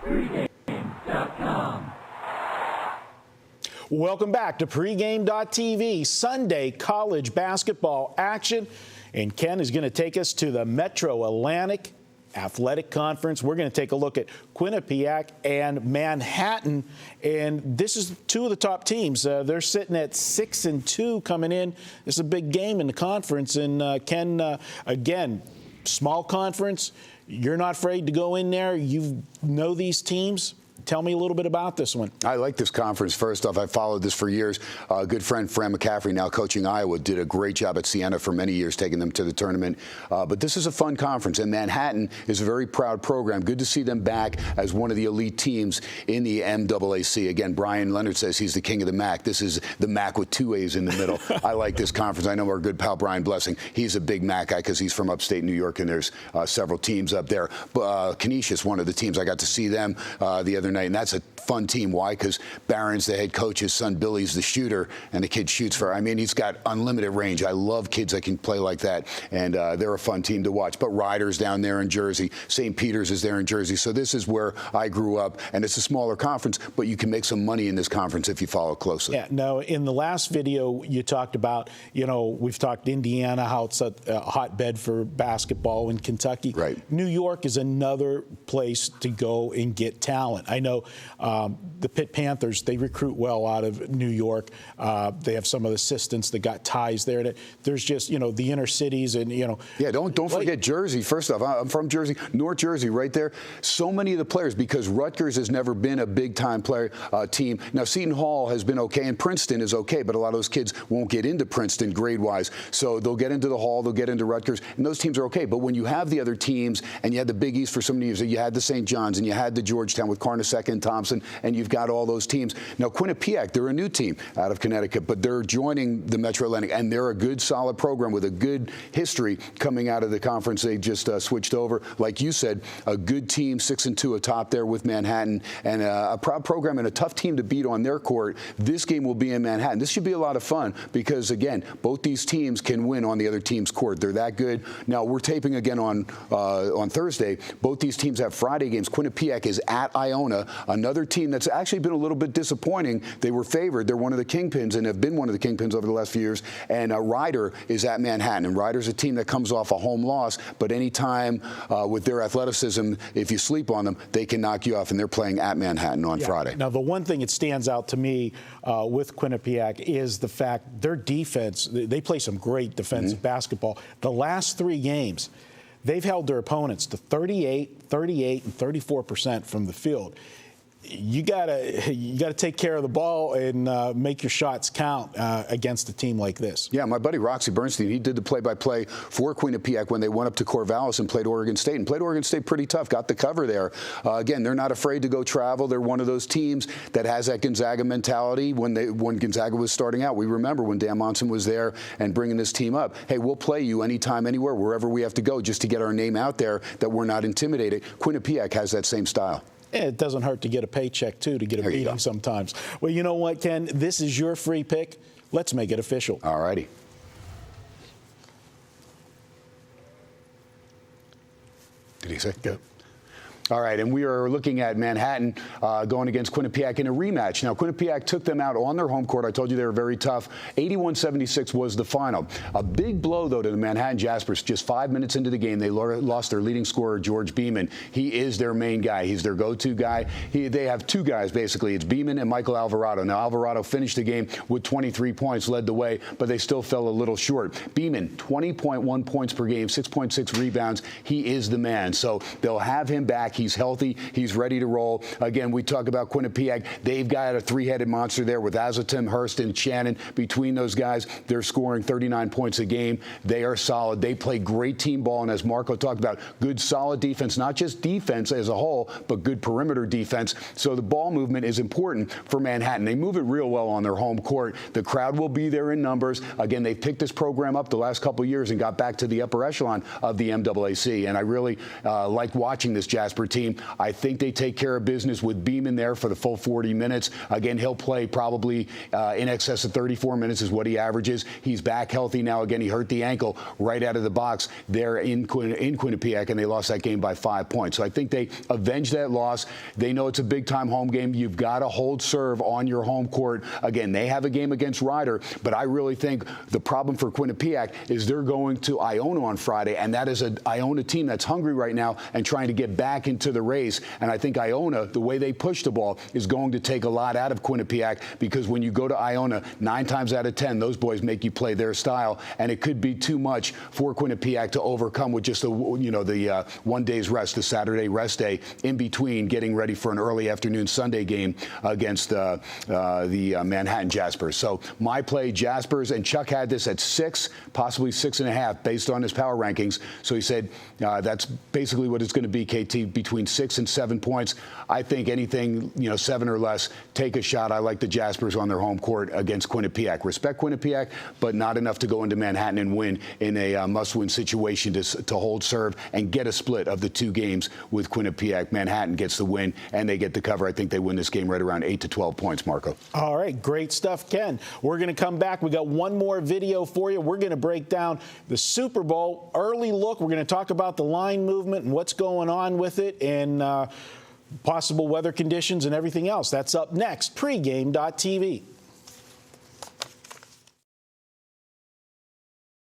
Pregame.com. Welcome back to Pregame.tv, Sunday college basketball action. And Ken is going to take us to the Metro Atlantic Athletic Conference. We're going to take a look at Quinnipiac and Manhattan. And this is two of the top teams. They're sitting at 6-2 coming in. This is a big game in the conference. And Ken, again, small conference. You're not afraid to go in there. You know these teams. Tell me a little bit about this one. I like this conference. First off, I followed this for years. Good friend Fran McCaffrey, now coaching Iowa, did a great job at Siena for many years, taking them to the tournament. But this is a fun conference, and Manhattan is a very proud program. Good to see them back as one of the elite teams in the MAAC. Again, Brian Leonard says he's the king of the MAC. This is the MAC with two A's in the middle. I like this conference. I know our good pal Brian Blessing. He's a big MAC guy because he's from upstate New York, and there's several teams up there. Canisius, one of the teams, I got to see them the other night, and that's a fun team. Why? Because Barron's the head coach, his son Billy's the shooter, and the kid shoots he's got unlimited range. I love kids that can play like that, and they're a fun team to watch. But Ryder's down there in Jersey. St. Peter's is there in Jersey. So this is where I grew up, and it's a smaller conference, but you can make some money in this conference if you follow closely. Yeah, no, in the last video you talked about, we've talked Indiana, how it's a hotbed for basketball in Kentucky. Right. New York is another place to go and get talent. I know the Pitt Panthers, they recruit well out of New York. They have some of the assistants that got ties there. There's just, the inner cities and, Yeah, don't forget Jersey. First off, I'm from Jersey, North Jersey, right there. So many of the players, because Rutgers has never been a big-time player team. Now, Seton Hall has been okay, and Princeton is okay, but a lot of those kids won't get into Princeton grade-wise. So they'll get into the Hall, they'll get into Rutgers, and those teams are okay. But when you have the other teams, and you had the Big East for so many years, you had the St. John's, and you had the Georgetown with Carnesecca and Thompson, and you've got all those teams. Now, Quinnipiac, they're a new team out of Connecticut, but they're joining the Metro Atlantic, and they're a good, solid program with a good history coming out of the conference. They just switched over. Like you said, a good team, 6-2 atop there with Manhattan, and a proud program and a tough team to beat on their court. This game will be in Manhattan. This should be a lot of fun because, again, both these teams can win on the other team's court. They're that good. Now, we're taping again on Thursday. Both these teams have Friday games. Quinnipiac is at Iona, another team that's actually been a little bit disappointing. They were favored. They're one of the kingpins and have been one of the kingpins over the last few years. And Ryder is at Manhattan. And Ryder's a team that comes off a home loss, but any time with their athleticism, if you sleep on them, they can knock you off. And they're playing at Manhattan on Friday. Now, the one thing that stands out to me with Quinnipiac is the fact their defense, they play some great defensive basketball. The last three games, they've held their opponents to 38, 38, and 34% from the field. You gotta take care of the ball and make your shots count against a team like this. Yeah, my buddy Roxy Bernstein, he did the play-by-play for Quinnipiac when they went up to Corvallis and played Oregon State, and played Oregon State pretty tough, got the cover there. Again, they're not afraid to go travel. They're one of those teams that has that Gonzaga mentality. When Gonzaga was starting out, we remember when Dan Monson was there and bringing this team up. Hey, we'll play you anytime, anywhere, wherever we have to go, just to get our name out there, that we're not intimidated. Quinnipiac has that same style. It doesn't hurt to get a paycheck, too, to get a beating sometimes. Well, you know what, Ken? This is your free pick. Let's make it official. All righty. Did he say? Go. All right, and we are looking at Manhattan going against Quinnipiac in a rematch. Now, Quinnipiac took them out on their home court. I told you they were very tough. 81-76 was the final. A big blow, though, to the Manhattan Jaspers. Just 5 minutes into the game, they lost their leading scorer, George Beeman. He is their main guy. He's their go-to guy. They have two guys, basically. It's Beeman and Michael Alvarado. Now, Alvarado finished the game with 23 points, led the way, but they still fell a little short. Beeman, 20.1 points per game, 6.6 rebounds. He is the man. So they'll have him back. He's healthy. He's ready to roll. Again, we talk about Quinnipiac. They've got a three-headed monster there with Azotim, Hurst, and Shannon. Between those guys, they're scoring 39 points a game. They are solid. They play great team ball, and as Marco talked about, good, solid defense, not just defense as a whole, but good perimeter defense. So the ball movement is important for Manhattan. They move it real well on their home court. The crowd will be there in numbers. Again, they've picked this program up the last couple of years and got back to the upper echelon of the MAAC, and I really like watching this Jasper safer team. I think they take care of business with Beeman there for the full 40 minutes. Again, he'll play probably in excess of 34 minutes is what he averages. He's back healthy now. Again, he hurt the ankle right out of the box there in Quinnipiac, and they lost that game by 5 points. So I think they avenged that loss. They know it's a big-time home game. You've got to hold serve on your home court. Again, they have a game against Ryder, but I really think the problem for Quinnipiac is they're going to Iona on Friday, and that is an Iona team that's hungry right now and trying to get back into the race. And I think Iona, the way they push the ball, is going to take a lot out of Quinnipiac, because when you go to Iona, 9 times out of 10, those boys make you play their style, and it could be too much for Quinnipiac to overcome with just the 1 day's rest, the Saturday rest day in between getting ready for an early afternoon Sunday game against the Manhattan Jaspers. So my play, Jaspers, and Chuck had this at 6, possibly 6.5 based on his power rankings. So he said that's basically what it's going to be, KT, between 6 and 7 points. I think anything 7 or less, take a shot. I like the Jaspers on their home court against Quinnipiac. Respect Quinnipiac, but not enough to go into Manhattan and win in a must-win situation to hold serve and get a split of the 2 games with Quinnipiac. Manhattan gets the win, and they get the cover. I think they win this game right around 8 to 12 points, Marco. All right, great stuff, Ken. We're going to come back. We got one more video for you. We're going to break down the Super Bowl early look. We're going to talk about the line movement and what's going on with it, and possible weather conditions and everything else. That's up next. Pregame.tv.